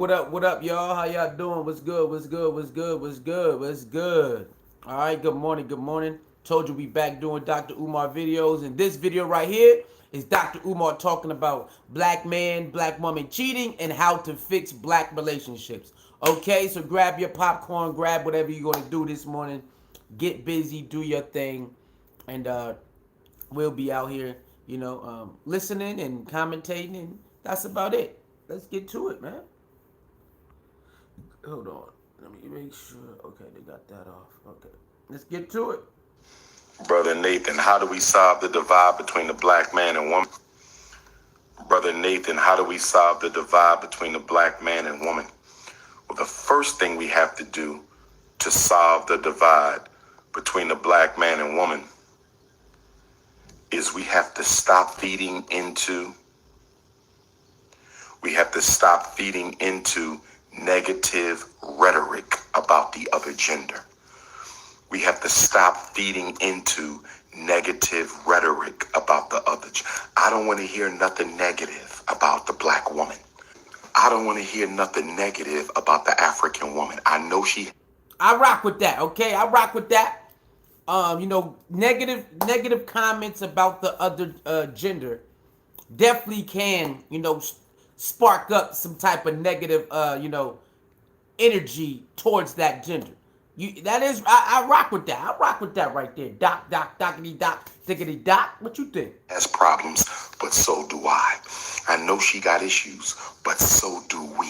What up, y'all? How y'all doing? What's good? What's good? What's good? What's good? What's good? All right, good morning, good morning. Told you we back doing Dr. Umar videos, and this video right here is Dr. Umar talking about black man, black woman cheating and how to fix black relationships. Okay, so grab your popcorn, grab whatever you're gonna do this morning, get busy, do your thing, and we'll be out here, listening and commentating, and that's about it. Let's get to it, man. Hold on. Let me make sure. Okay, they got that off. Okay. Let's get to it. Brother Nathan, how do we solve the divide between the black man and woman? Brother Nathan, how do we solve the divide between the black man and woman? Well, the first thing we have to do to solve the divide between the black man and woman is we have to stop feeding into negative rhetoric about the other gender. We have to stop feeding into negative rhetoric about the other. I don't want to hear nothing negative about the black woman. I don't want to hear nothing negative about the African woman. I know I rock with that, okay? I rock with that. Negative comments about the other gender definitely can, spark up some type of negative, energy towards that gender. I rock with that. I rock with that right there. Dockity doc, tickety doc. What you think? has problems, but so do I. I know she got issues, but so do we.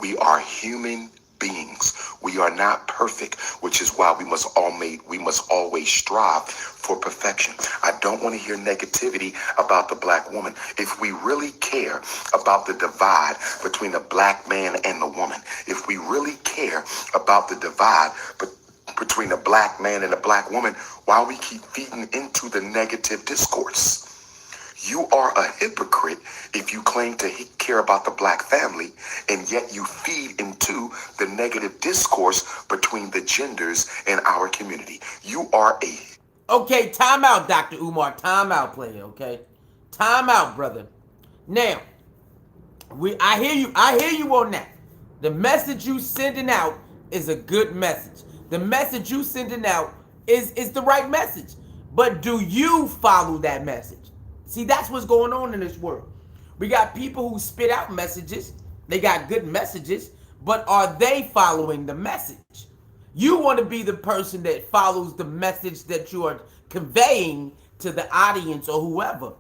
We are human beings. We are not perfect, which is why we must always strive for perfection. I don't want to hear negativity about the black woman. If we really care about the divide between the black man and the woman, if we really care about the divide between the black man and the black woman, why we keep feeding into the negative discourse? You are a hypocrite if you claim to care about the black family and yet you feed into the negative discourse between the genders in our community. You are a... Okay, time out, Dr. Umar. Time out, player, okay? Time out, brother. Now, I hear you on that. The message you sending out is a good message. The message you sending out is the right message. But do you follow that message? See, that's what's going on in this world. We got people who spit out messages. They got good messages, but are they following the message? You want to be the person that follows the message that you are conveying to the audience or whoever.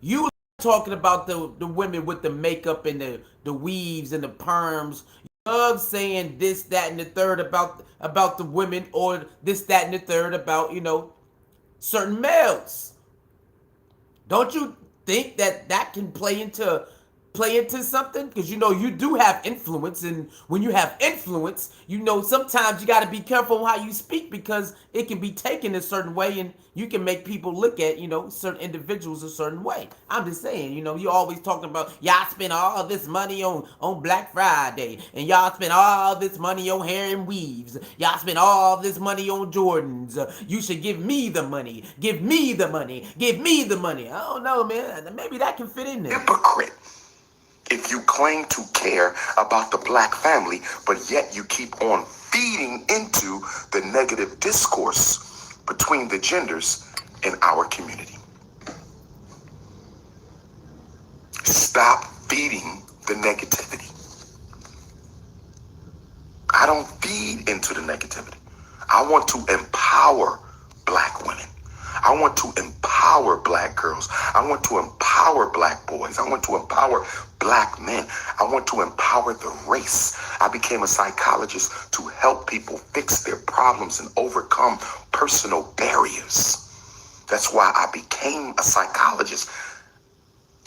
You talking about the women with the makeup and the weaves and the perms. You love saying this, that, and the third about the women, or this, that, and the third about, certain males. Don't you think that can play into something? Because you do have influence, and when you have influence, sometimes you got to be careful how you speak, because it can be taken a certain way, and you can make people look at certain individuals a certain way. I'm just saying, you always talking about y'all spend all this money on Black Friday, and y'all spend all this money on hair and weaves. Y'all spend all this money on Jordans. You should give me the money. Give me the money. Give me the money. I don't know, man. Maybe that can fit in there. Hypocrite if you claim to care about the black family, but yet you keep on feeding into the negative discourse between the genders in our community. Stop feeding the negativity. I don't feed into the negativity. I want to empower black women. I want to empower black girls. I want to empower black boys. I want to empower black men. I want to empower the race. I became a psychologist to help people fix their problems and overcome personal barriers. That's why I became a psychologist.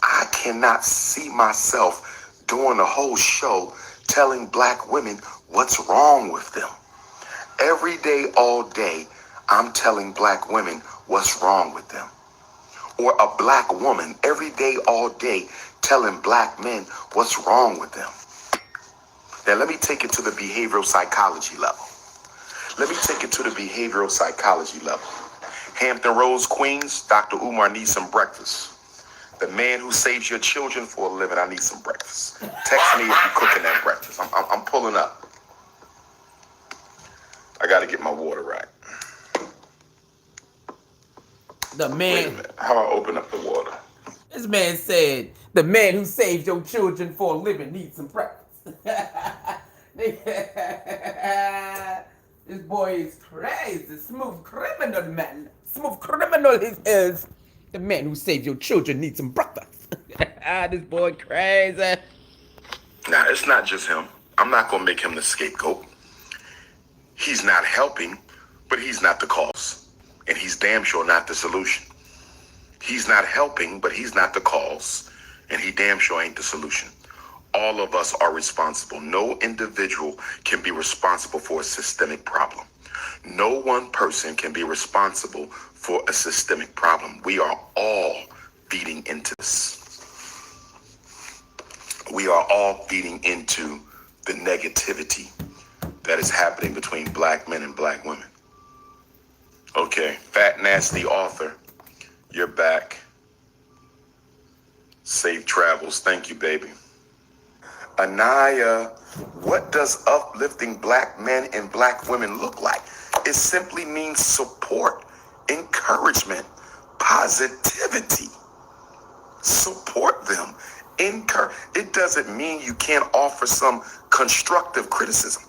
I cannot see myself doing a whole show telling black women what's wrong with them. Every day, all day, I'm telling black women what's wrong with them. Or a black woman every day, all day, telling black men what's wrong with them. Now, let me take it to the behavioral psychology level. Hampton Roads, Queens, Dr. Umar needs some breakfast. The man who saves your children for a living. I need some breakfast. Text me if you're cooking that breakfast. I'm pulling up. I got to get my water right. The Wait a man. minute. How do I open up the water? This man said, the man who saves your children for a living needs some breakfast. This boy is crazy. Smooth criminal, man. Smooth criminal he is. The man who saves your children needs some breakfast. This boy crazy. Now, it's not just him. I'm not going to make him the scapegoat. He's not helping, but he's not the cause. And he's damn sure not the solution. He's not helping, but he's not the cause. And he damn sure ain't the solution. All of us are responsible. No individual can be responsible for a systemic problem. No one person can be responsible for a systemic problem. We are all feeding into this. We are all feeding into the negativity that is happening between black men and black women. Okay, Fat Nasty Author, you're back. Safe travels. Thank you, baby. Anaya, what does uplifting black men and black women look like? It simply means support, encouragement, positivity. Support them. It doesn't mean you can't offer some constructive criticism,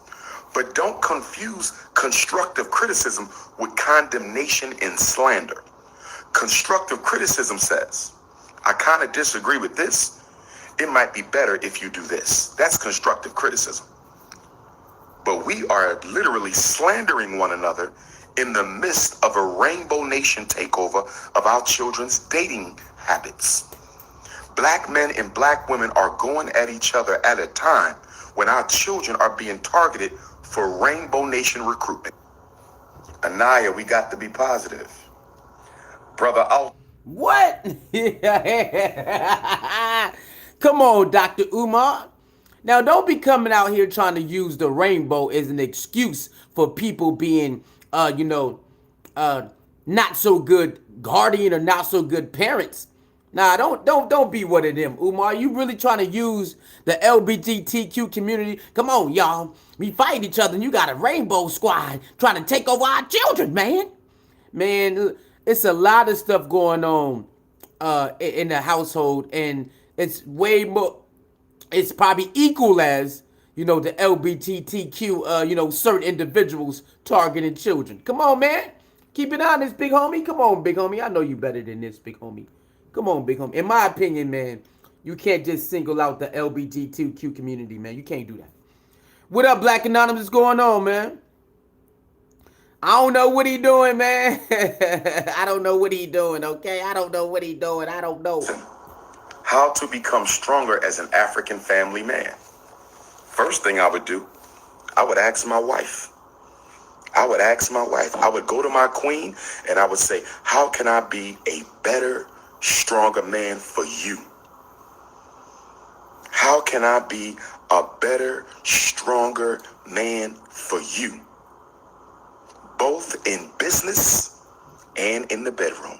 but don't confuse constructive criticism with condemnation and slander. Constructive criticism says, I kind of disagree with this. It might be better if you do this. That's constructive criticism. But we are literally slandering one another in the midst of a Rainbow Nation takeover of our children's dating habits. Black men and black women are going at each other at a time when our children are being targeted for Rainbow Nation recruitment. Anaya, we got to be positive. Brother, What? Come on, Dr. Umar. Now, don't be coming out here trying to use the rainbow as an excuse for people being, not so good guardian or not so good parents. Nah, don't be one of them, Umar. You really trying to use the LGBTQ community? Come on, y'all. We fight each other and you got a rainbow squad trying to take over our children, man. Man, it's a lot of stuff going on in the household, and it's way more, it's probably equal as, the LGBTQ, certain individuals targeting children. Come on, man. Keep it honest, big homie. Come on, big homie. I know you better than this, big homie. Come on, big homie. In my opinion, man, you can't just single out the LGBTQ community, man. You can't do that. What up, Black Anonymous? What's going on, man? I don't know what he doing, man. I don't know what he doing, okay? I don't know what he doing. I don't know. How to become stronger as an African family man. First thing I would do, I would ask my wife. I would go to my queen and I would say, how can I be a better, stronger man for you? How can I be a better, stronger man for you? Both in business and in the bedroom.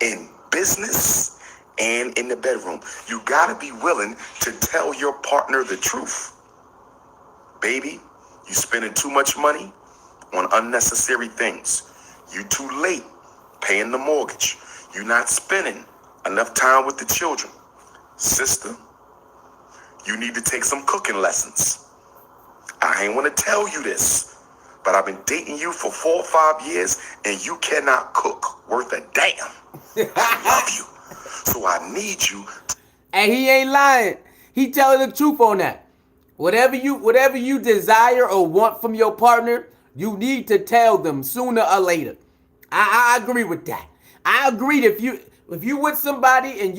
In business and in the bedroom. You gotta be willing to tell your partner the truth. Baby, you spending too much money on unnecessary things. You too late paying the mortgage. You're not spending enough time with the children. Sister, you need to take some cooking lessons. I ain't want to tell you this, but I've been dating you for 4 or 5 years and you cannot cook worth a damn. I love you. So I need you. And he ain't lying. He telling the truth on that. Whatever you desire or want from your partner, you need to tell them sooner or later. I agree with that. I agree that if you with somebody and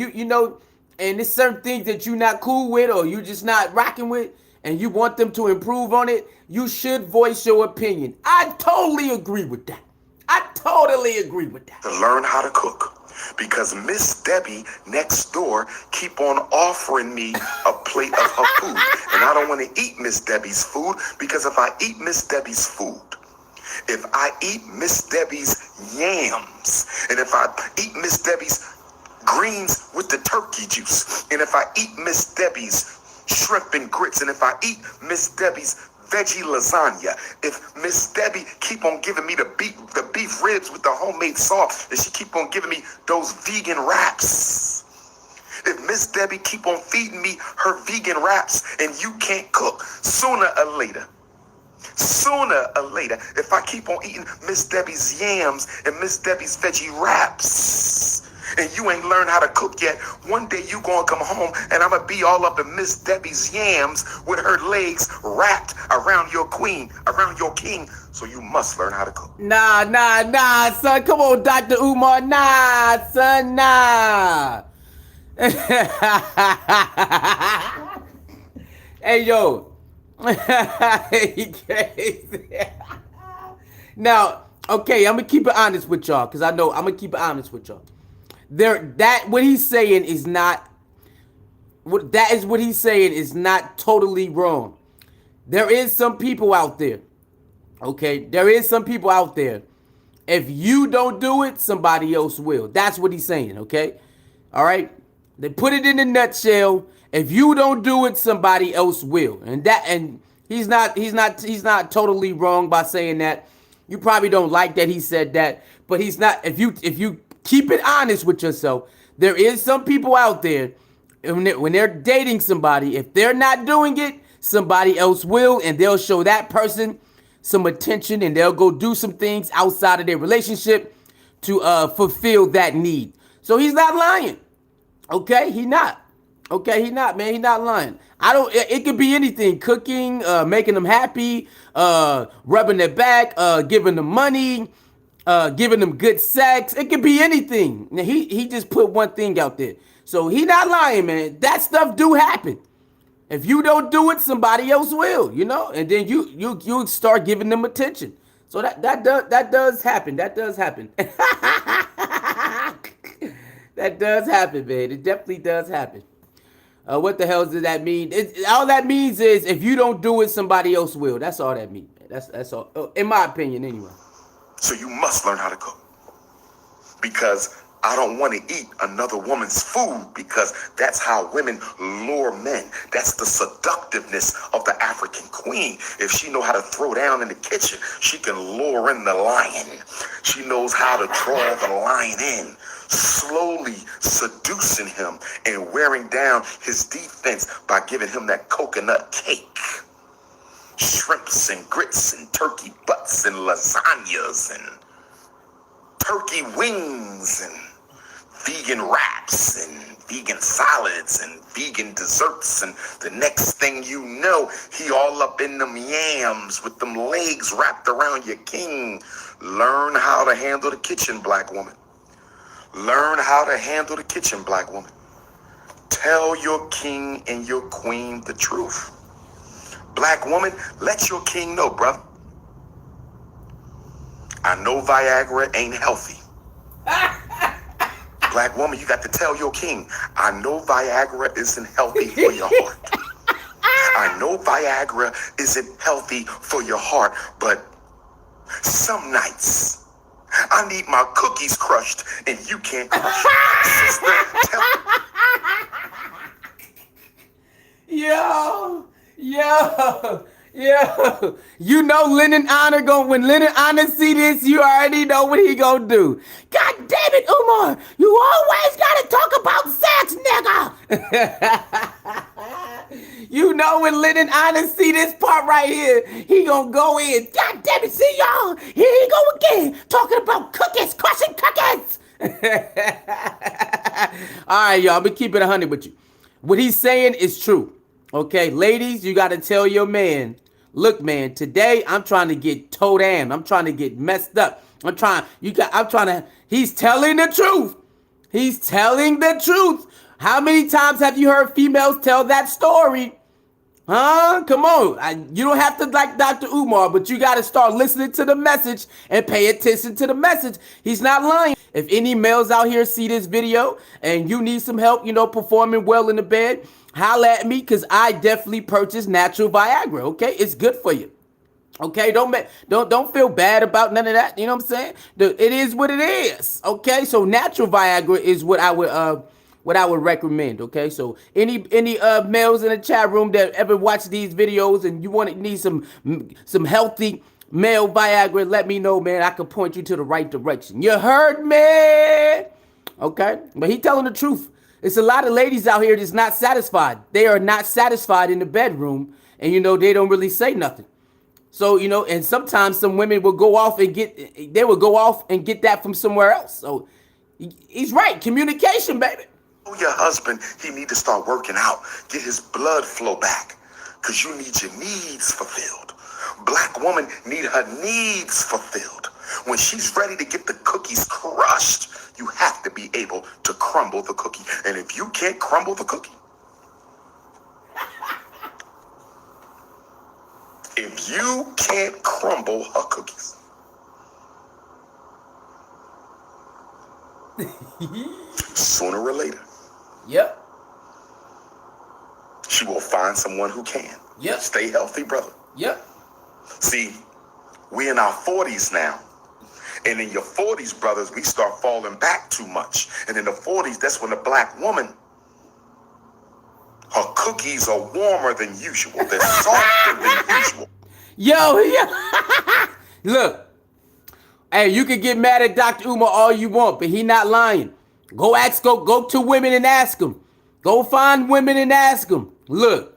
and there's certain things that you're not cool with or you just not rocking with and you want them to improve on it, you should voice your opinion. I totally agree with that. To learn how to cook. Because Miss Debbie next door keep on offering me a plate of her food. And I don't want to eat Miss Debbie's food, because if I eat Miss Debbie's food, if I eat Miss Debbie's yams, and if I eat Miss Debbie's greens with the turkey juice, and if I eat Miss Debbie's shrimp and grits, and if I eat Miss Debbie's veggie lasagna, if Miss Debbie keep on giving me the beef ribs with the homemade sauce, and she keep on giving me those vegan wraps, if Miss Debbie keep on feeding me her vegan wraps and you can't cook, sooner or later, if I keep on eating Miss Debbie's yams and Miss Debbie's veggie wraps, and you ain't learned how to cook yet, one day you gonna come home and I'm gonna be all up in Miss Debbie's yams with her legs wrapped around your queen, around your king. So you must learn how to cook. Nah, son. Come on, Dr. Umar. Nah, son, nah. Hey, yo. Now, okay, I'm gonna keep it honest with y'all, because I know I'm gonna keep it honest with y'all. What he's saying is not totally wrong. There is some people out there. Okay, there is some people out there. If you don't do it, somebody else will. That's what he's saying. Okay, all right. They put it in a nutshell. If you don't do it, somebody else will. And he's not totally wrong by saying that. You probably don't like that he said that, but he's not. If you keep it honest with yourself, there is some people out there, when they're dating somebody, if they're not doing it, somebody else will, and they'll show that person some attention, and they'll go do some things outside of their relationship to fulfill that need. So he's not lying. Okay, he not, man. He not lying. It could be anything: cooking, making them happy, rubbing their back, giving them money, giving them good sex. It could be anything. Now, he just put one thing out there. So he not lying, man. That stuff do happen. If you don't do it, somebody else will, and then you start giving them attention. So that does happen. That does happen. That does happen, man. It definitely does happen. What the hell does that mean? All that means is if you don't do it, somebody else will. That's all that means, man. That's all. In my opinion, anyway. So you must learn how to cook. Because I don't want to eat another woman's food, because that's how women lure men. That's the seductiveness of the African queen. If she know how to throw down in the kitchen, she can lure in the lion. She knows how to draw the lion in, slowly seducing him and wearing down his defense by giving him that coconut cake, shrimps and grits and turkey butts and lasagnas and turkey wings and vegan wraps and vegan salads and vegan desserts, and the next thing you know, he all up in them yams with them legs wrapped around your king. Learn how to handle the kitchen, black woman. Learn how to handle the kitchen, black woman. Tell your king and your queen the truth. Black woman, let your king know, brother. I know Viagra ain't healthy. Black woman, you got to tell your king, I know Viagra isn't healthy for your heart. I know Viagra isn't healthy for your heart, but some nights I need my cookies crushed and you can't crush them. Sister, Yo. You know Lennon Honor when Lennon Honor see this, you already know what he gonna do. God damn it, Umar, you always gotta talk about sex, nigga. You know when Lennon Honor see this part right here, he gonna go in. God damn it, see y'all, here he go again, talking about cookies, crushing cookies. All right, y'all, I'm gonna keep it 100 with you. What he's saying is true. Okay, ladies, you gotta tell your man, look, man, today I'm trying to get toe down. I'm trying to get messed up. He's telling the truth. He's telling the truth. How many times have you heard females tell that story? Huh? Come on. You don't have to like Dr. Umar, but you got to start listening to the message and pay attention to the message. He's not lying. If any males out here see this video and you need some help, performing well in the bed, holla at me, because I definitely purchased natural Viagra, okay? It's good for you. Okay, don't feel bad about none of that. You know what I'm saying? It is what it is. Okay, so natural Viagra is what I would recommend. Okay, so any males in the chat room that ever watch these videos and you need some healthy male Viagra, let me know, man. I can point you to the right direction. You heard me? Okay, but he telling the truth. It's a lot of ladies out here that's not satisfied. They are not satisfied in the bedroom, and they don't really say nothing. So, and sometimes some women will go off and get that from somewhere else. So he's right. Communication, baby. Your husband, he need to start working out, get his blood flow back, because you need your needs fulfilled. Black woman need her needs fulfilled. When she's ready to get the cookies crushed, you have to be able to crumble the cookie. And if you can't crumble the cookie, if you can't crumble her cookies, sooner or later, yep, she will find someone who can. Yep. Stay healthy, brother. Yep. See, we in our 40s now. And in your 40s, brothers, we start falling back too much. And in the 40s, that's when the black woman, her cookies are warmer than usual. They're softer than usual. Yo, look, hey, you can get mad at Dr. Umar all you want, but he not lying. Go to women and ask them. Go find women and ask them. Look,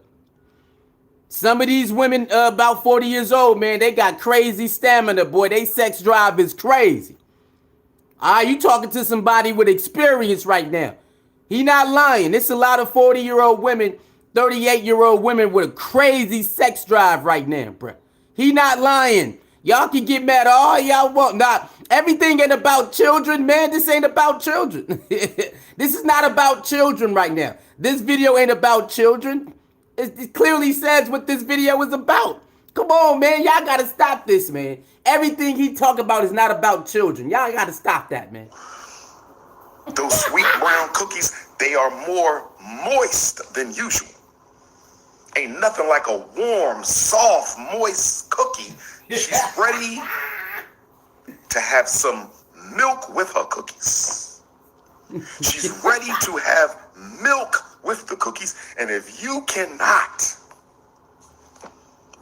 some of these women about 40 years old, man, they got crazy stamina, boy. They sex drive is crazy. You talking to somebody with experience right now. He not lying. It's a lot of 40-year-old women, 38-year-old women with a crazy sex drive right now, bro. He not lying. Y'all can get mad all y'all want. Nah, everything ain't about children, man. This ain't about children. This is not about children right now. This video ain't about children. It clearly says what this video is about. Come on, man. Y'all got to stop this, man. Everything he talk about is not about children. Y'all got to stop that, man. Those sweet brown cookies, they are more moist than usual. Ain't nothing like a warm, soft, moist cookie. She's ready to have some milk with her cookies. She's ready to have milk with the cookies. And if you cannot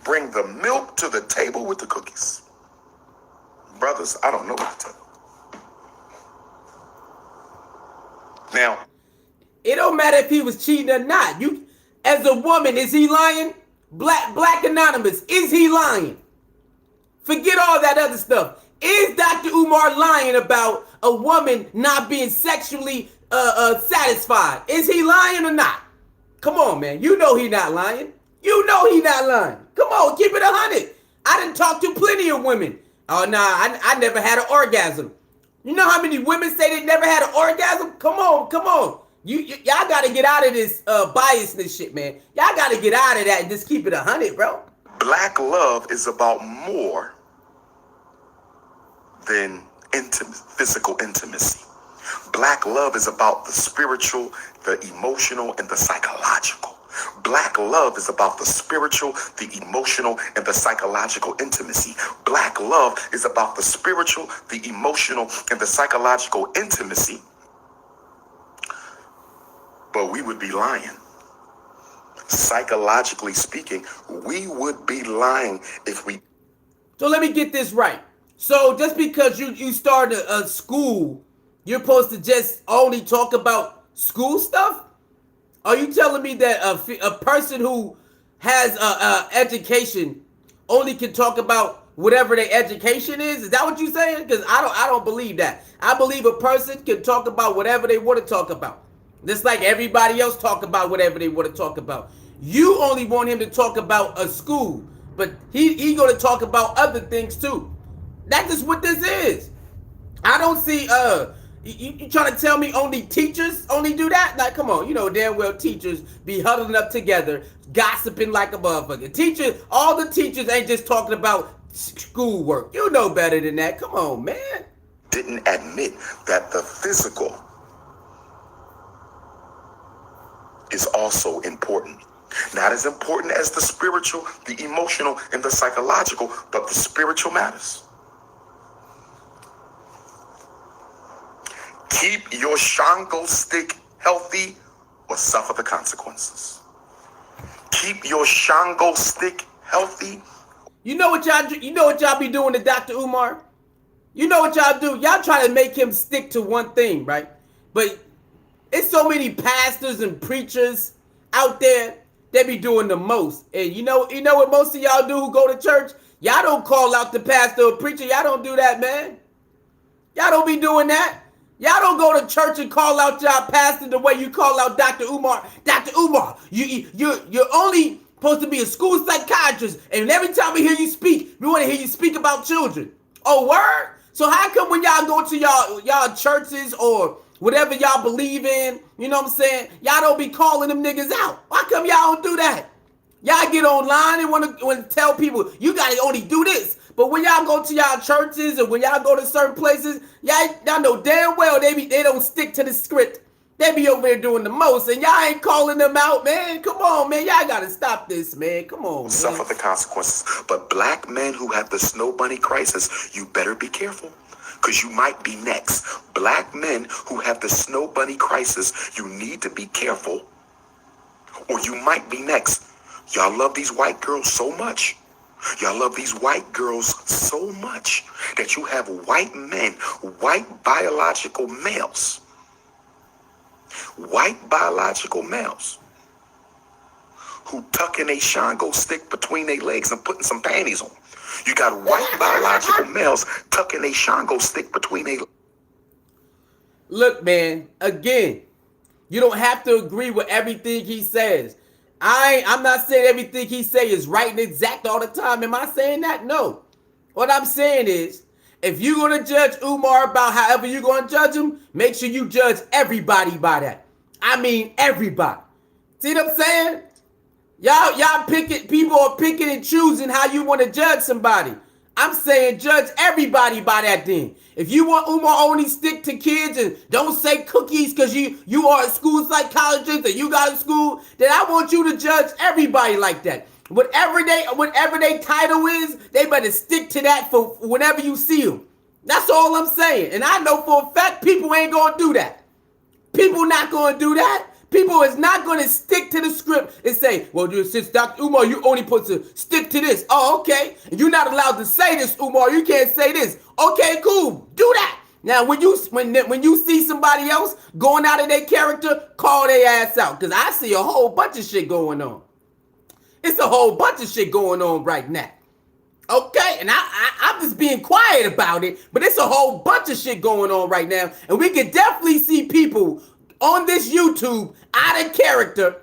bring the milk to the table with the cookies, brothers, I don't know what to tell you. Now, it don't matter if he was cheating or not. You, as a woman, is he lying? Black Anonymous, is he lying? Forget all that other stuff. Is Dr. Umar lying about a woman not being sexually satisfied? Is he lying or not? Come on, man. You know he not lying. You know he not lying. Come on, keep it 100. I done talked to plenty of women. Oh, nah, I never had an orgasm. You know how many women say they never had an orgasm? Come on. Y'all got to get out of this biasness shit, man. Y'all got to get out of that and just keep it 100, bro. Black love is about more than physical intimacy. Black love is about the spiritual, the emotional, and the psychological. Black love is about the spiritual, the emotional, and the psychological intimacy. Black love is about the spiritual, the emotional, and the psychological intimacy. But we would be lying. Psychologically speaking, we would be lying if we... So let me get this right. So just because you started a school, you're supposed to just only talk about school stuff? Are you telling me that a person who has education only can talk about whatever their education is? Is that what you're saying? Because I don't believe that. I believe a person can talk about whatever they want to talk about. Just like everybody else talk about whatever they want to talk about. You only want him to talk about a school, but he going to talk about other things too. That's just what this is. I don't see you trying to tell me only teachers only do that? Like, come on, you know damn well teachers be huddling up together, gossiping like a motherfucker. All the teachers ain't just talking about schoolwork. You know better than that. Come on, man. Didn't admit that the physical is also important. Not as important as the spiritual, the emotional, and the psychological, but the spiritual matters. Keep your shango stick healthy or suffer the consequences. Keep your shango stick healthy. You know what y'all be doing to Dr. Umar? You know what y'all do? Y'all try to make him stick to one thing, right? But it's so many pastors and preachers out there, they be doing the most. And you know what most of y'all do who go to church? Y'all don't call out the pastor or preacher. Y'all don't do that, man. Y'all don't be doing that. Y'all don't go to church and call out y'all pastor the way you call out Dr. Umar. Dr. Umar, you're only supposed to be a school psychiatrist, and every time we hear you speak, we want to hear you speak about children. Oh, word? So how come when y'all go to y'all churches or whatever y'all believe in, you know what I'm saying, y'all don't be calling them niggas out? Why come y'all don't do that? Y'all get online and want to tell people, you got to only do this. But when y'all go to y'all churches and when y'all go to certain places, y'all know damn well they don't stick to the script. They be over there doing the most, and y'all ain't calling them out, man. Come on, man. Y'all got to stop this, man. Come on, man. Suffer the consequences. But black men who have the Snowbunny crisis, you better be careful, because you might be next. Black men who have the Snowbunny crisis, you need to be careful, or you might be next. Y'all love these white girls so much. Y'all love these white girls so much that you have white men, white biological males, who tucking a shango stick between their legs and putting some panties on. You got white biological males tucking a shango stick between their. Look, man, again, you don't have to agree with everything he says. I'm not saying everything he say is right and exact all the time. Am I saying that? No. What I'm saying is, if you're going to judge Umar about however you're going to judge him, make sure you judge everybody by that. I mean everybody. See what I'm saying? Y'all picking, people are picking and choosing how you want to judge somebody. I'm saying judge everybody by that then. If you want Umar only stick to kids and don't say cookies because you are a school psychologist and you got a school, then I want you to judge everybody like that. Whatever they title is, they better stick to that for whenever you see them. That's all I'm saying. And I know for a fact people ain't going to do that. People not going to do that. People is not going to stick to the script and say, well, since Dr. Umar, you only supposed to stick to this. Oh, okay. And you're not allowed to say this, Umar. You can't say this. Okay, cool. Do that. Now, when you see somebody else going out of their character, call their ass out. Because I see a whole bunch of shit going on. It's a whole bunch of shit going on right now. Okay, and I'm just being quiet about it, but it's a whole bunch of shit going on right now. And we can definitely see people on this YouTube out of character.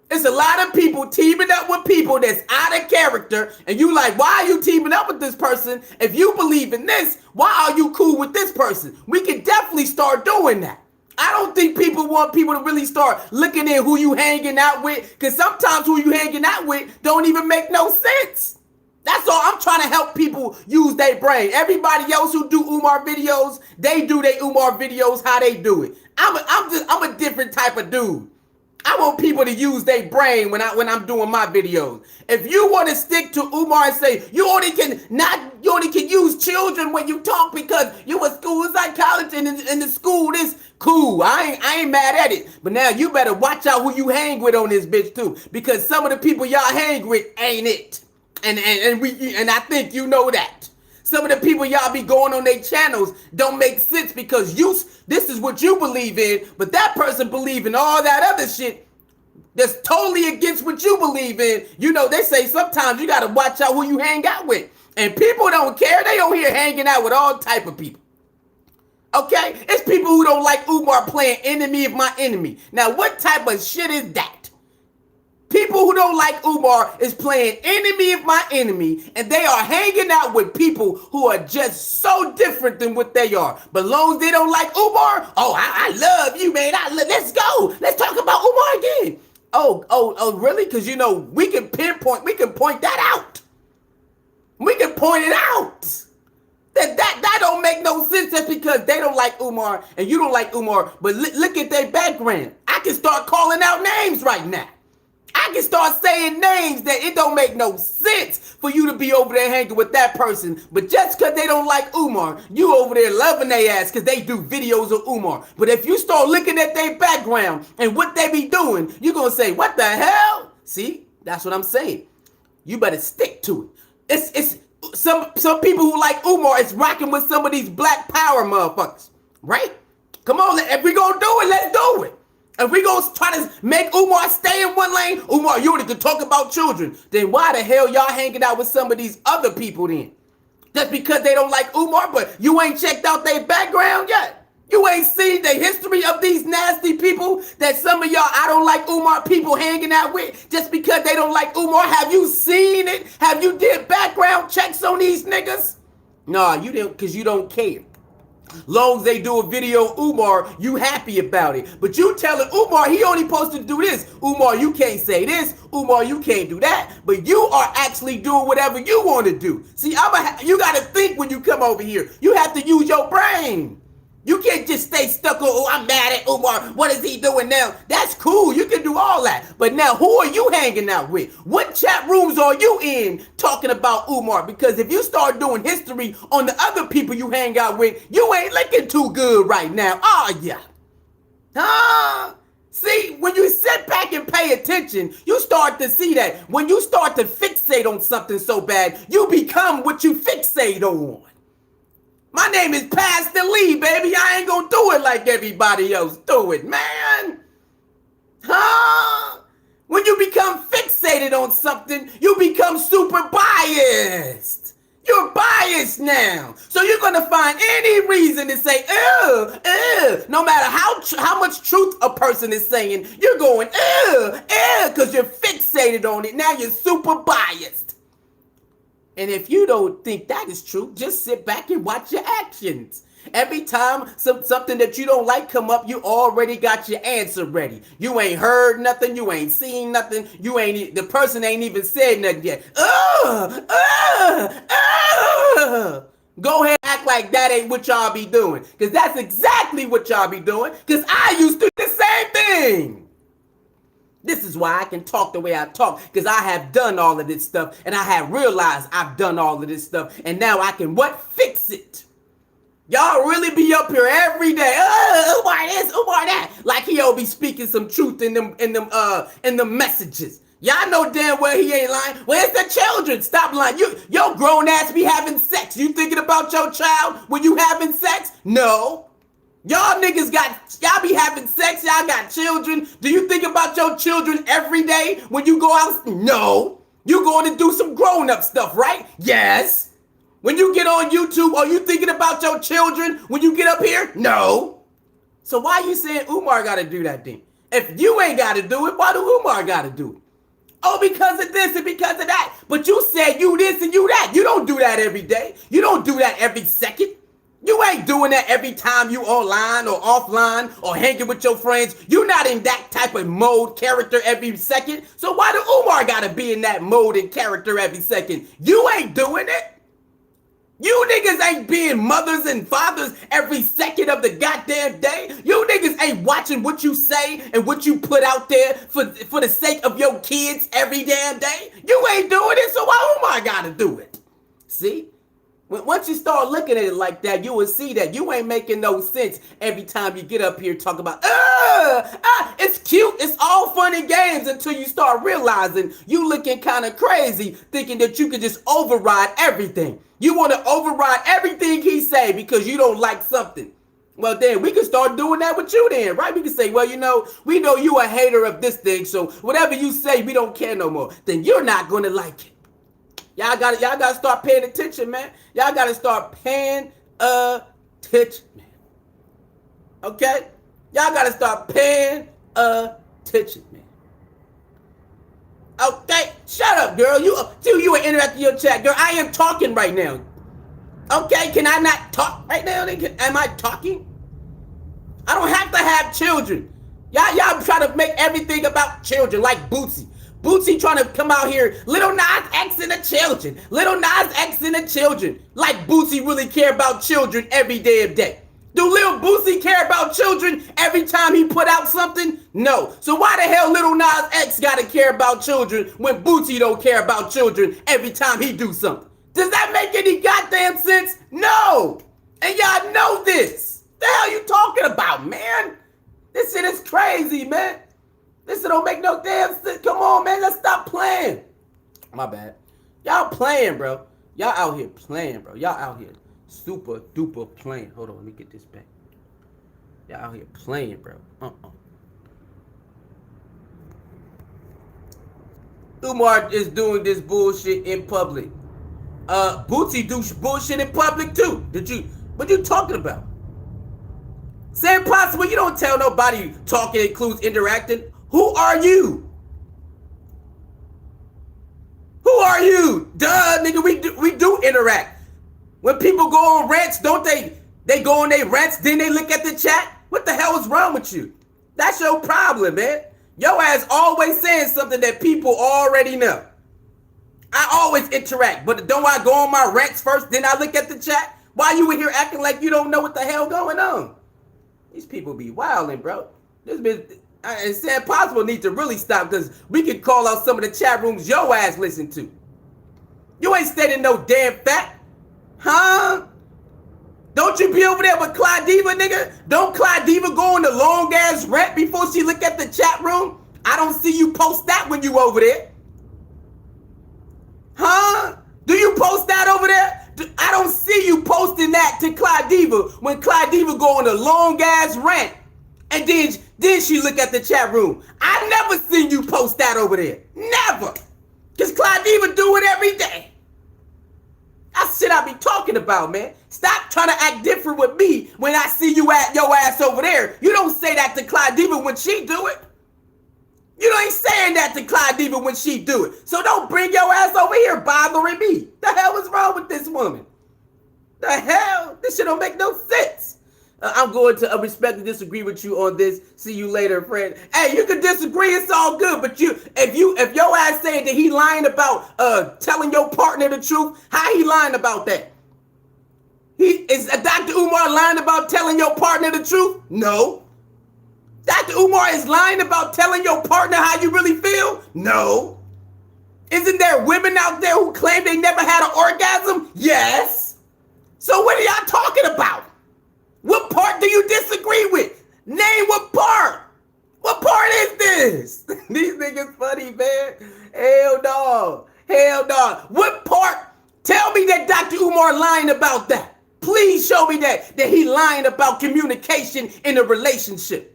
It's a lot of people teaming up with people that's out of character, and you like, why are you teaming up with this person? If you believe in this, why are you cool with this person? We can definitely start doing that. I don't think people want people to really start looking at who you hanging out with, because sometimes who you hanging out with don't even make no sense. That's all. I'm trying to help people use their brain. Everybody else who do Umar videos, they do their Umar videos how they do it. I'm a different type of dude. I want people to use their brain when I'm doing my videos. If you want to stick to Umar and say you only can use children when you talk because you a school psychologist in the school, this cool. I ain't mad at it. But now you better watch out who you hang with on this bitch too, because some of the people y'all hang with ain't it. And I think you know that. Some of the people y'all be going on their channels don't make sense because this is what you believe in, but that person believe in all that other shit that's totally against what you believe in. You know, they say sometimes you got to watch out who you hang out with. And people don't care. They over here hanging out with all type of people. Okay? It's people who don't like Umar playing enemy of my enemy. Now, what type of shit is that? People who don't like Umar is playing enemy of my enemy, and they are hanging out with people who are just so different than what they are. But long as they don't like Umar, oh, I love you, man. Let's go. Let's talk about Umar again. Oh, really? Because, you know, we can point that out. We can point it out. That don't make no sense just because they don't like Umar and you don't like Umar. But look at their background. I can start calling out names right now. I can start saying names that it don't make no sense for you to be over there hanging with that person. But just because they don't like Umar, you over there loving their ass because they do videos of Umar. But if you start looking at their background and what they be doing, you're going to say, what the hell? See, that's what I'm saying. You better stick to it. It's some people who like Umar is rocking with some of these black power motherfuckers, right? Come on, if we gonna do it, let's do it. If we gonna try to make Umar stay in one lane, Umar, you only can talk about children, then why the hell y'all hanging out with some of these other people then? Just because they don't like Umar, but you ain't checked out their background yet? You ain't seen the history of these nasty people that some of y'all I don't like Umar people hanging out with just because they don't like Umar? Have you seen it? Have you did background checks on these niggas? No, you didn't, because you don't care. Long as they do a video of Umar, you happy about it. But you telling Umar he only supposed to do this. Umar, you can't say this. Umar, you can't do that. But you are actually doing whatever you want to do. See, you got to think when you come over here. You have to use your brain. You can't just stay stuck on, oh, I'm mad at Umar. What is he doing now? That's cool. You can do all that. But now, who are you hanging out with? What chat rooms are you in talking about Umar? Because if you start doing history on the other people you hang out with, you ain't looking too good right now, are ya? Huh? See, when you sit back and pay attention, you start to see that. When you start to fixate on something so bad, you become what you fixate on. My name is Pastor Lee, baby. I ain't gonna do it like everybody else do it, man. Huh? When you become fixated on something, you become super biased. You're biased now. So you're gonna find any reason to say, no matter how much truth a person is saying, you're going, because you're fixated on it. Now you're super biased. And if you don't think that is true, just sit back and watch your actions. Every time something that you don't like come up, you already got your answer ready. You ain't heard nothing. You ain't seen nothing. The person ain't even said nothing yet. Go ahead and act like that ain't what y'all be doing. Because that's exactly what y'all be doing. Because I used to do the same thing. This is why I can talk the way I talk, because I have done all of this stuff, and I have realized I've done all of this stuff, and now I can fix it. Y'all really be up here every day, Umar this, Umar that, like he'll be speaking some truth in them messages. Y'all know damn well he ain't lying. Where's the children? Stop lying. Your grown ass be having sex. You thinking about your child when you having sex? No. Y'all niggas y'all be having sex, y'all got children. Do you think about your children every day when you go out? No. You going to do some grown-up stuff, right? Yes. When you get on YouTube, are you thinking about your children when you get up here? No. So why you saying Umar got to do that then? If you ain't got to do it, why do Umar got to do it? Oh, because of this and because of that. But you said you this and you that. You don't do that every day. You don't do that every second. You ain't doing that every time you online or offline or hanging with your friends. You're not in that type of mode character every second. So why do Umar gotta be in that mode and character every second? You ain't doing it. You niggas ain't being mothers and fathers every second of the goddamn day. You niggas ain't watching what you say and what you put out there for the sake of your kids every damn day. You ain't doing it, so why Umar gotta do it? See? Once you start looking at it like that, you will see that you ain't making no sense every time you get up here talking about, it's cute, it's all fun and games until you start realizing you looking kind of crazy, thinking that you can just override everything. You want to override everything he say because you don't like something. Well, then we can start doing that with you then, right? We can say, well, we know you a hater of this thing, so whatever you say, we don't care no more. Then you're not going to like it. Y'all gotta start paying attention, man. Y'all gotta start paying attention, man. Okay? Y'all gotta start paying attention, man. Okay? Shut up, girl. You are interrupting your chat, girl. I am talking right now. Okay? Can I not talk right now? Am I talking? I don't have to have children. Y'all try to make everything about children like Bootsy. Bootsy trying to come out here, Little Nas X and the children. Little Nas X and the children. Like Bootsy really care about children every damn day. Do Lil Boosie care about children every time he put out something? No. So why the hell Lil Nas X gotta care about children when Boosie don't care about children every time he do something? Does that make any goddamn sense? No. And y'all know this. The hell you talking about, man? This shit is crazy, man. This shit don't make no damn sense. Come on, man. Let's stop playing. My bad. Y'all playing, bro. Y'all out here playing, bro. Y'all out here super duper playing. Hold on, let me get this back. Y'all out here playing, bro. Umar is doing this bullshit in public. Bootsy do bullshit in public too. What you talking about? Say impossible. You don't tell nobody talking includes interacting. Who are you? Who are you? Duh, nigga, we do interact. When people go on rants, don't they go on their rants, then they look at the chat? What the hell is wrong with you? That's your problem, man. Your ass always saying something that people already know. I always interact, but don't I go on my rants first, then I look at the chat? Why you in here acting like you don't know what the hell going on? These people be wilding, bro. This bitch, and Sam Possible need to really stop, because we can call out some of the chat rooms your ass listen to. You ain't stating no damn fact. Huh? Don't you be over there with Clyde Diva, nigga? Don't Clyde Diva go on the long ass rant before she look at the chat room? I don't see you post that when you over there. Huh? Do you post that over there? I don't see you posting that to Clyde Diva when Clyde Diva go on a long ass rant and then she look at the chat room. I never seen you post that over there. Never. Because Clyde Diva do it every day. That's shit I be talking about, man. Stop trying to act different with me when I see you at your ass over there. You don't say that to Clyde Diva when she do it. You ain't saying that to Clyde Diva when she do it. So don't bring your ass over here bothering me. The hell is wrong with this woman? The hell? This shit don't make no sense. I'm going to respectfully disagree with you on this. See you later, friend. Hey, you can disagree. It's all good. But if your ass saying that he lying about telling your partner the truth, how he lying about that? Is Dr. Umar lying about telling your partner the truth? No. Dr. Umar is lying about telling your partner how you really feel? No. Isn't there women out there who claim they never had an orgasm? Yes. So what are y'all talking about? What part do you disagree with? Name what part. What part is this? These niggas funny, man. Hell no. Hell no. What part? Tell me that Dr. Umar lying about that. Please show me that he lying about communication in a relationship.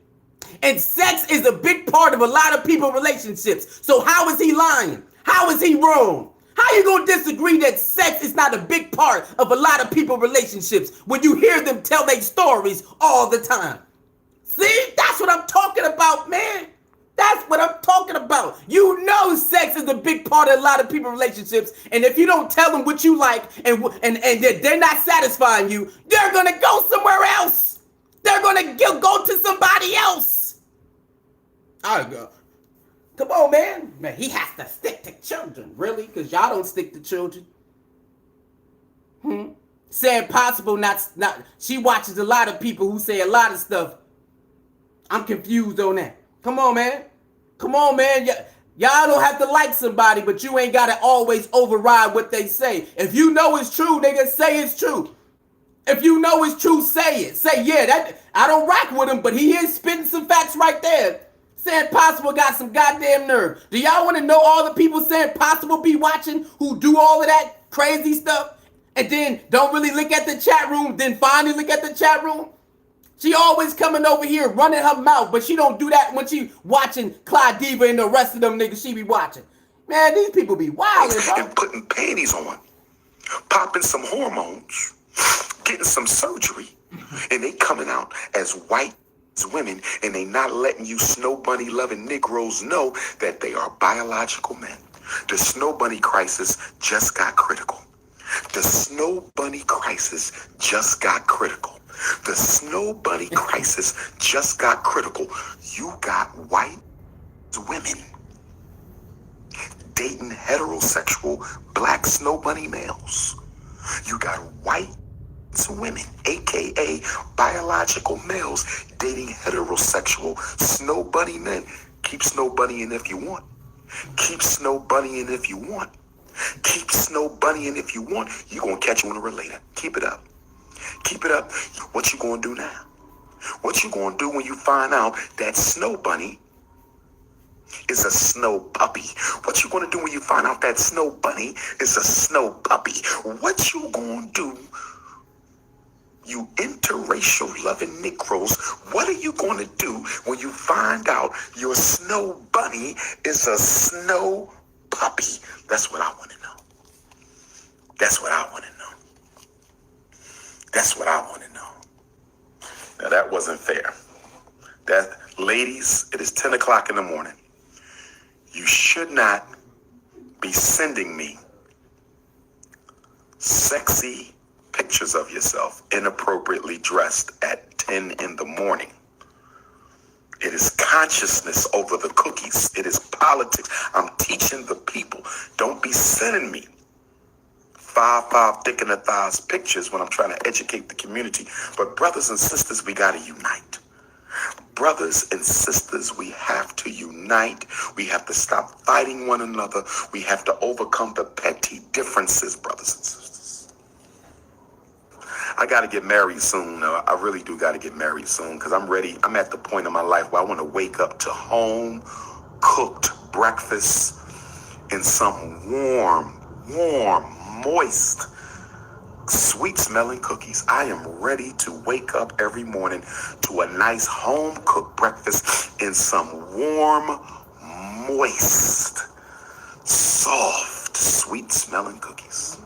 And sex is a big part of a lot of people's relationships. So how is he lying? How is he wrong? How you gonna disagree that sex is not a big part of a lot of people's relationships when you hear them tell their stories all the time? See, that's what I'm talking about, man. That's what I'm talking about. You know sex is a big part of a lot of people's relationships, and if you don't tell them what you like and they're not satisfying you, they're gonna go somewhere else. They're gonna go to somebody else. I go. Come on, man. Man, he has to stick to children. Really? Because y'all don't stick to children. Saying possible, not. She watches a lot of people who say a lot of stuff. I'm confused on that. Come on, man. Come on, man. Y'all don't have to like somebody, but you ain't got to always override what they say. If you know it's true, nigga, say it's true. If you know it's true, say it. Say, yeah, that I don't rock with him, but he is spitting some facts right there. Saying Possible got some goddamn nerve. Do y'all want to know all the people saying Possible be watching who do all of that crazy stuff and then don't really look at the chat room, then finally look at the chat room? She always coming over here running her mouth, but she don't do that when she watching Clyde Diva and the rest of them niggas she be watching. Man, these people be wild, bro. And putting panties on, popping some hormones, getting some surgery, and they coming out as white women, and they not letting you Snowbunny loving Negroes know that they are biological men. The Snowbunny crisis just got critical. The Snowbunny crisis just got critical. The Snowbunny crisis just got critical. You got white women dating heterosexual black Snowbunny males. You got white women, aka biological males, dating heterosexual snow bunny men. Keep snow bunnying if you want. Keep snow bunnying if you want. Keep snow bunnying if you want. You're gonna catch one later. Keep it up. Keep it up. What you gonna do now? What you gonna do when you find out that snow bunny is a snow puppy? What you gonna do when you find out that snow bunny is a snow puppy? What you gonna do, you interracial loving Negroes? What are you gonna do when you find out your snow bunny is a snow puppy? That's what I wanna know. That's what I wanna know. That's what I wanna know. Now that wasn't fair. Ladies, it is 10 o'clock in the morning. You should not be sending me sexy pictures of yourself inappropriately dressed at 10 in the morning. It is consciousness over the cookies. It is politics. I'm teaching the people. Don't be sending me five thick in the thighs pictures when I'm trying to educate the community. But brothers and sisters, we got to unite. Brothers and sisters, we have to unite. We have to stop fighting one another. We have to overcome the petty differences, brothers and sisters. I got to get married soon. I really do got to get married soon because I'm ready. I'm at the point in my life where I want to wake up to home cooked breakfast in some warm, moist, sweet-smelling cookies. I am ready to wake up every morning to a nice home-cooked breakfast in some warm, moist, soft, sweet-smelling cookies.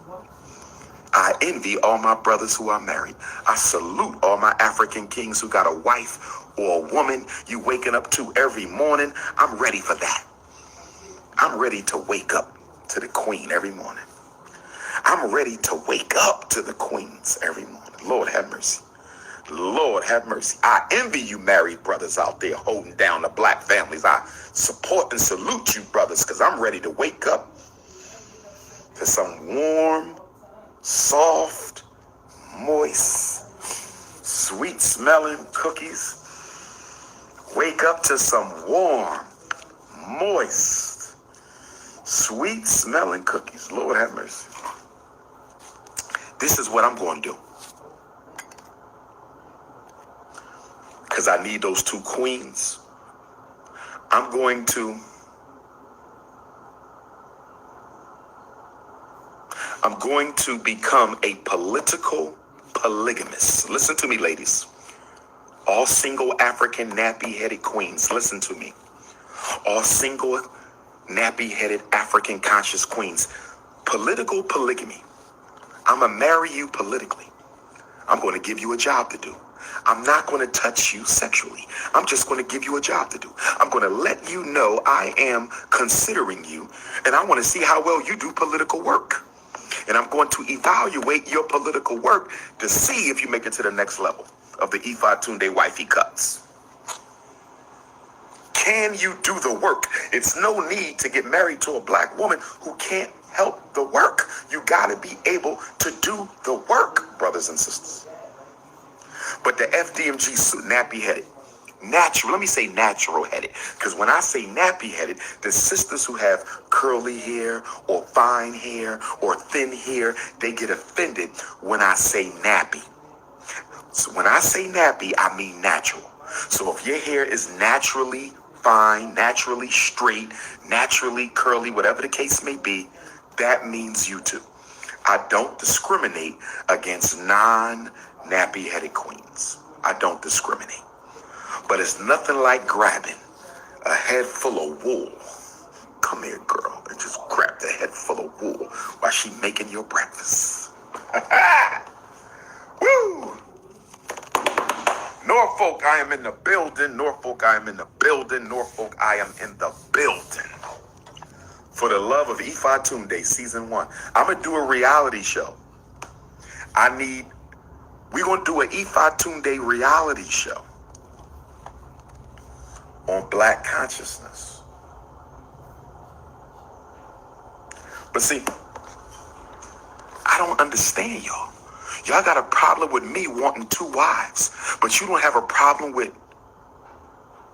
I envy all my brothers who are married. I salute all my African kings who got a wife or a woman you waking up to every morning. I'm ready for that. I'm ready to wake up to the queen every morning. I'm ready to wake up to the queens every morning. Lord have mercy. Lord have mercy. I envy you married brothers out there holding down the black families. I support and salute you brothers because I'm ready to wake up to some warm, soft, moist, sweet-smelling cookies. Wake up to some warm, moist, sweet-smelling cookies. Lord have mercy. This is what I'm going to do. Because I need those two queens. I'm going to become a political polygamist. Listen to me, ladies. All single African nappy-headed queens, listen to me. All single nappy-headed African conscious queens. Political polygamy. I'm going to marry you politically. I'm going to give you a job to do. I'm not going to touch you sexually. I'm just going to give you a job to do. I'm going to let you know I am considering you, and I want to see how well you do political work. And I'm going to evaluate your political work to see if you make it to the next level of the Ifa Tunde wifey cuts. Can you do the work? It's no need to get married to a black woman who can't help the work. You got to be able to do the work, brothers and sisters. But the FDMG nappy-headed, let me say natural-headed, because when I say nappy-headed, the sisters who have curly hair or fine hair or thin hair, they get offended when I say nappy. So when I say nappy, I mean natural. So if your hair is naturally fine, naturally straight, naturally curly, whatever the case may be, that means you too. I don't discriminate against non-nappy-headed queens. I don't discriminate. But it's nothing like grabbing a head full of wool. Come here, girl, and just grab the head full of wool while she making your breakfast. Woo! Norfolk, I am in the building. Norfolk, I am in the building. Norfolk, I am in the building. For the love of Ifa Tunde, season 1. I'm going to do a reality show. We're going to do an Ifa Tunde reality show on black consciousness. But see, I don't understand y'all. Y'all got a problem with me wanting 2 wives, but you don't have a problem with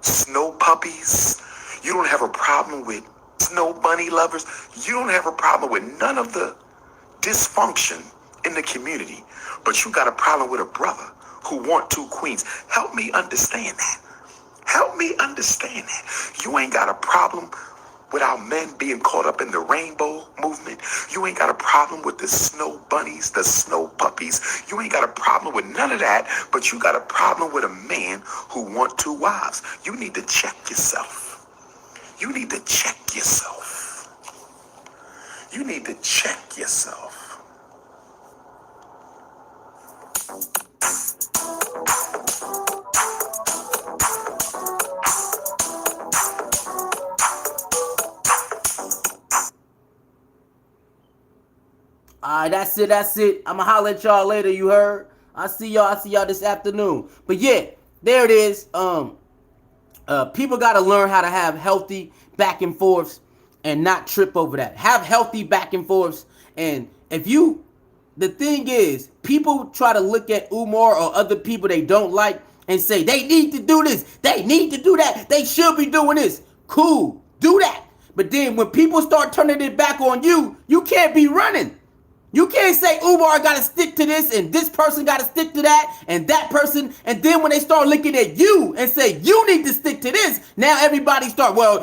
snow puppies. You don't have a problem with snow bunny lovers. You don't have a problem with none of the dysfunction in the community, but you got a problem with a brother who want 2 queens. Help me understand that. Help me understand that. You ain't got a problem with our men being caught up in the rainbow movement. You ain't got a problem with the snow bunnies, the snow puppies. You ain't got a problem with none of that, but you got a problem with a man who want 2 wives. You need to check yourself. You need to check yourself. You need to check yourself. All right, that's it. I'ma holler at y'all later, you heard? I see y'all this afternoon. But yeah, there it is. People gotta learn how to have healthy back and forths and not trip over that. Have healthy back and forths. And the thing is, people try to look at Umar or other people they don't like and say, they need to do this, they need to do that, they should be doing this. Cool, do that. But then when people start turning it back on you, you can't be running. You can't say Umar got to stick to this and this person got to stick to that and that person. And then when they start looking at you and say, you need to stick to this, now everybody start, no,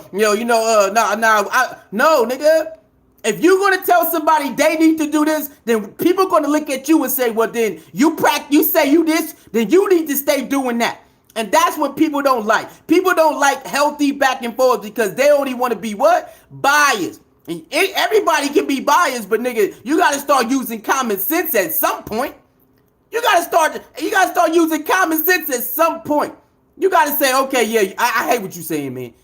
nigga. If you're going to tell somebody they need to do this, then people are going to look at you and say, well, then you say you this, then you need to stay doing that. And that's what people don't like. People don't like healthy back and forth because they only want to be what? Biased. And everybody can be biased, but nigga, you gotta start using common sense at some point. You gotta start using common sense at some point. You gotta say, okay, yeah, I hate what you're saying, man.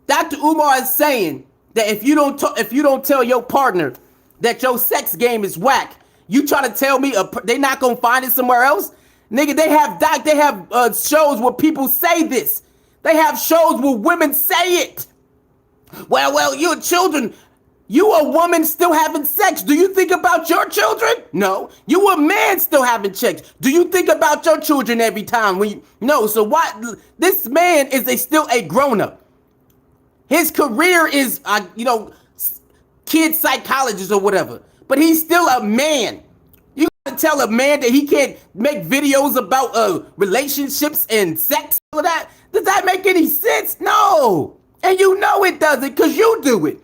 Dr. Umar is saying that if you don't tell your partner that your sex game is whack, you try to tell me they not gonna find it somewhere else? Nigga, they have shows where people say this. They have shows where women say it. Well, your children, you a woman still having sex. Do you think about your children? No. You a man still having sex. Do you think about your children every time? No. So why? This man is still a grown-up. His career is, kid psychologist or whatever. But he's still a man. You gotta tell a man that he can't make videos about relationships and sex or that? Does that make any sense? No. And you know it doesn't because you do it.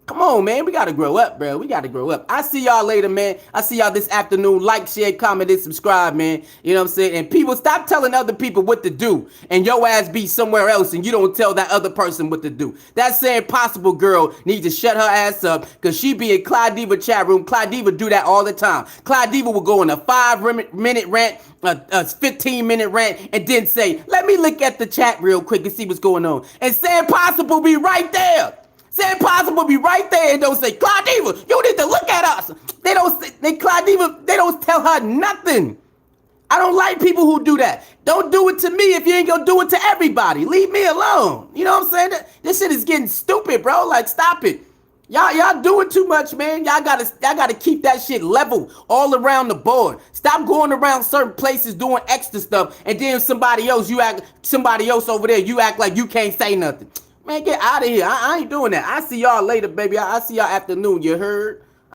Come on, man. We got to grow up, bro. We got to grow up. I see y'all later, man. I see y'all this afternoon. Like, share, comment, and subscribe, man. You know what I'm saying? And people, stop telling other people what to do. And your ass be somewhere else and you don't tell that other person what to do. That saying possible girl needs to shut her ass up because she be in Clyde Diva chat room. Clyde Diva do that all the time. Clyde Diva will go on a 5-minute rant, a 15-minute rant, and then say, let me look at the chat real quick and see what's going on. And saying possible be right there. Say Impossible be right there and don't say, Clyde Diva, you need to look at us. Clyde Diva, they don't tell her nothing. I don't like people who do that. Don't do it to me if you ain't gonna do it to everybody. Leave me alone. You know what I'm saying? This shit is getting stupid, bro. Like, stop it. Y'all doing too much, man. Y'all gotta keep that shit level all around the board. Stop going around certain places doing extra stuff, and then somebody else over there, you act like you can't say nothing. Man, get out of here. I ain't doing that. I see y'all later, baby. I see y'all afternoon. You heard?